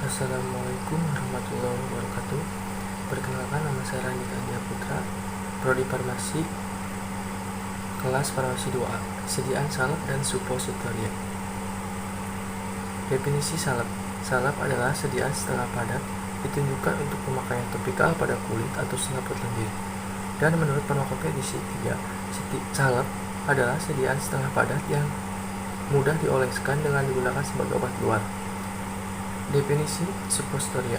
Assalamualaikum warahmatullahi wabarakatuh. Perkenalkan, nama saya Randika Dia Putra, Prodi Farmasi, kelas Farmasi 2A, sediaan salep dan suppositoria. Definisi salep. Salep adalah sediaan setengah padat ditunjukkan untuk pemakaian topikal pada kulit atau selaput lendir. Dan menurut Farmakopedia edisi 3, salep adalah sediaan setengah padat yang mudah dioleskan dengan digunakan sebagai obat luar. Definisi suppositoria.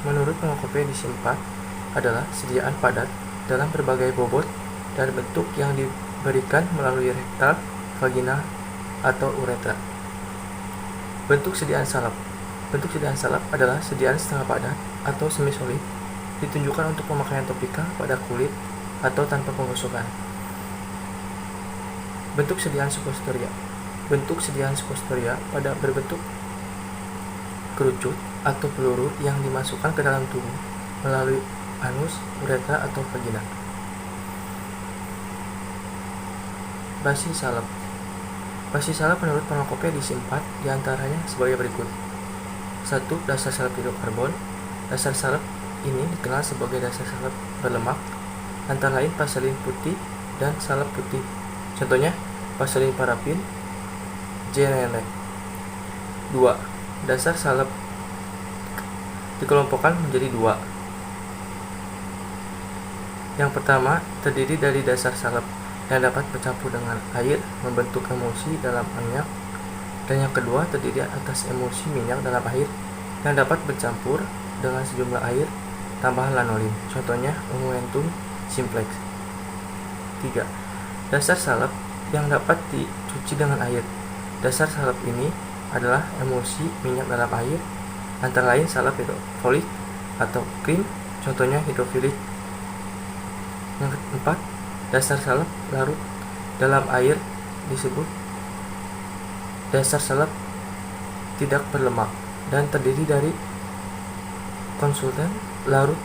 Menurut Farmakopedia edisi 4 adalah sediaan padat dalam berbagai bobot dan bentuk yang diberikan melalui rektal, vagina, atau uretra. Bentuk sediaan salep. Bentuk sediaan salep adalah sediaan setengah padat atau semi solid ditunjukkan untuk pemakaian topikal pada kulit atau tanpa penggosokan. Bentuk sediaan suppositoria. Bentuk sediaan suppositoria pada berbentuk kerucut atau peluru yang dimasukkan ke dalam tubuh melalui anus, uretra, atau vagina. Basis salep. Basis salep menurut Farmakopedia edisi 4 diantaranya sebagai berikut. 1. Dasar salep hidrokarbon. Dasar salep ini dikenal sebagai dasar salep berlemak, antara lain vaselin putih dan salep putih. Contohnya, vaselin parafin, genelec. 2. Dasar salep dikelompokkan menjadi 2. Yang pertama terdiri dari dasar salep yang dapat bercampur dengan air membentuk emulsi dalam minyak, dan yang kedua terdiri atas emulsi minyak dalam air yang dapat bercampur dengan sejumlah air tambahan lanolin. Contohnya unguentum simplex. 3. Dasar salep yang dapat dicuci dengan air. Dasar salep ini adalah emulsi minyak dalam air, antara lain salep hidrofolik atau krim, contohnya hidrofilik. Yang keempat, dasar salep larut dalam air disebut dasar salep tidak berlemak dan terdiri dari konsultan larut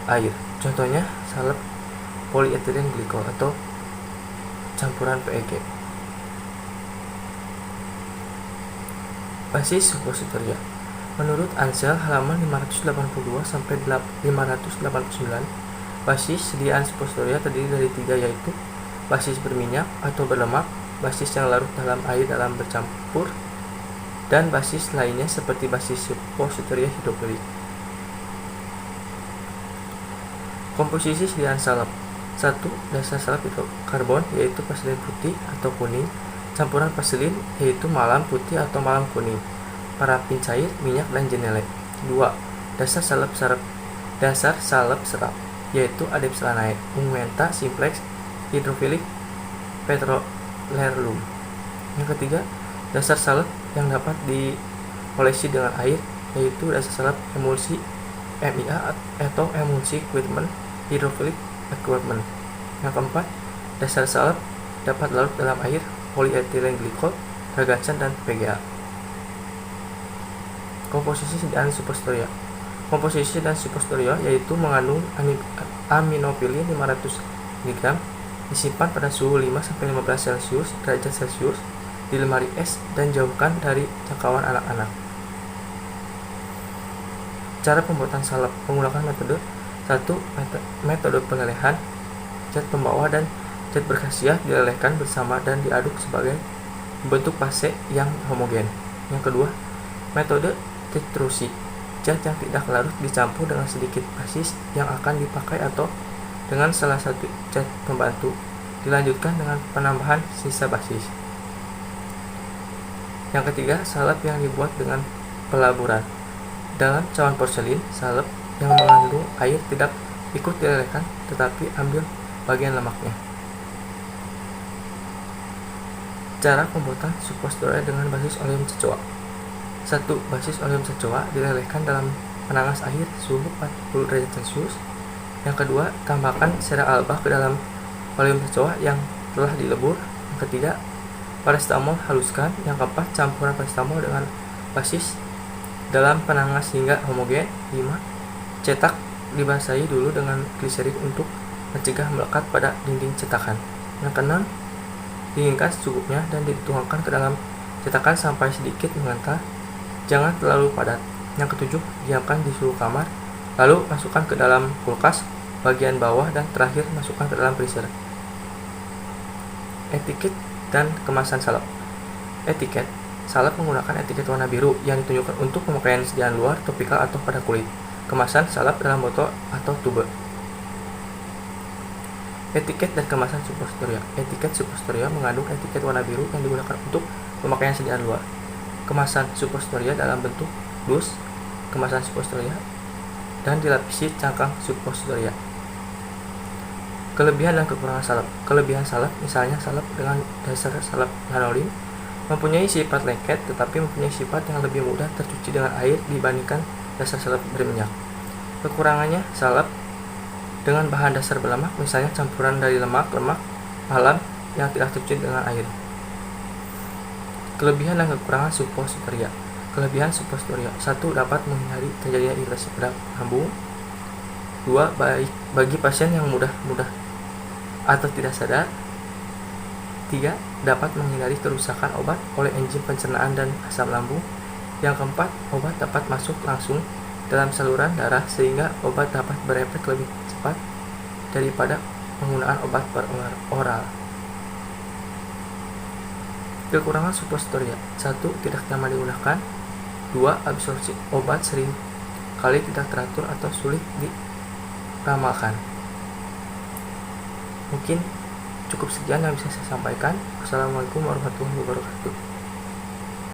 air, contohnya salep polyethylene glycol atau campuran PEG. Basis suppositoria. Menurut Ansel halaman 582 sampai 589, basis sediaan suppositoria terdiri dari 3, yaitu basis berminyak atau berlemak, basis yang larut dalam air dalam bercampur, dan basis lainnya seperti basis suppositoria hidrofilik. Komposisi sediaan salep. 1. Dasar salep hidrokarbon, yaitu vaselin putih atau kuning, campuran vaselin yaitu malam putih atau malam kuning, parafin cair, minyak, dan genelec. 2. Dasar salep serap yaitu adepsalanae, unguenta, simplex, hidrofilik, petroleum. Yang ketiga, dasar salep yang dapat diolesi dengan air yaitu dasar salep emulsi MIA atau emulsi equipment, hidrofilik equipment. Yang keempat, dasar salep dapat larut dalam air, polyethylene glycol, ragacan, dan PGA. Komposisi sediaan suppositoria. Komposisi sediaan suppositoria yaitu mengandung aminofilin 500 mg, disimpan pada suhu 5-15 derajat Celcius di lemari es dan jauhkan dari jangkauan anak-anak. Cara pembuatan salep menggunakan metode 1. Metode pelelehan. Zat pembawa dan zat berkhasiat dilelehkan bersama dan diaduk sebagai bentuk pase yang homogen. Yang kedua, metode titrusi. Zat yang tidak larut dicampur dengan sedikit basis yang akan dipakai atau dengan salah satu zat pembantu, dilanjutkan dengan penambahan sisa basis. Yang ketiga, salep yang dibuat dengan pelaburan. Dalam cawan porselin, salep yang mengandung air tidak ikut dilelehkan tetapi ambil bagian lemaknya. Cara pembuatan suppositoria dengan basis oleum secoa. 1. Basis oleum secoa dilelehkan dalam penangas air suhu 40 derajat Celcius. Yang kedua, tambahkan sera alba ke dalam oleum secoa yang telah dilebur. Yang ketiga, paracetamol haluskan. Yang keempat, campuran paracetamol dengan basis dalam penangas hingga homogen. 5. Cetak dibasahi dulu dengan gliserin untuk mencegah melekat pada dinding cetakan. Yang keenam, dinginkan secukupnya dan dituangkan ke dalam cetakan sampai sedikit mengental, jangan terlalu padat. Yang ketujuh, diamkan di suhu kamar, lalu masukkan ke dalam kulkas bagian bawah, dan terakhir masukkan ke dalam freezer. Etiket dan kemasan salep. Etiket salep menggunakan etiket warna biru yang ditunjukkan untuk pemakaian sediaan luar, topikal, atau pada kulit. Kemasan salep dalam botol atau tube. Etiket dan kemasan suppositoria. Etiket suppositoria mengandung etiket warna biru yang digunakan untuk pemakaian sediaan luar. Kemasan suppositoria dalam bentuk dus kemasan suppositoria dan dilapisi cangkang suppositoria. Kelebihan dan kekurangan salep. Kelebihan salep misalnya salep dengan dasar salep lanolin mempunyai sifat lengket tetapi mempunyai sifat yang lebih mudah tercuci dengan air dibandingkan dasar salep berminyak. Kekurangannya, salep dengan bahan dasar berlemak misalnya campuran dari lemak malam yang tidak tercuci dengan air. Kelebihan dan kekurangan suppositoria. Kelebihan suppositoria: 1. Dapat menghindari terjadinya iritasi pada lambung. 2. Baik bagi pasien yang mudah atau tidak sadar. 3. Dapat menghindari kerusakan obat oleh enzim pencernaan dan asam lambung. Yang keempat, obat dapat masuk langsung dalam saluran darah sehingga obat dapat berefek lebih cepat daripada penggunaan obat per oral. Kekurangan suppositoria: 1. Tidak nyaman digunakan. 2. Absorpsi obat sering kali tidak teratur atau sulit diramalkan. Mungkin cukup sekian yang bisa saya sampaikan. Wassalamualaikum warahmatullahi wabarakatuh.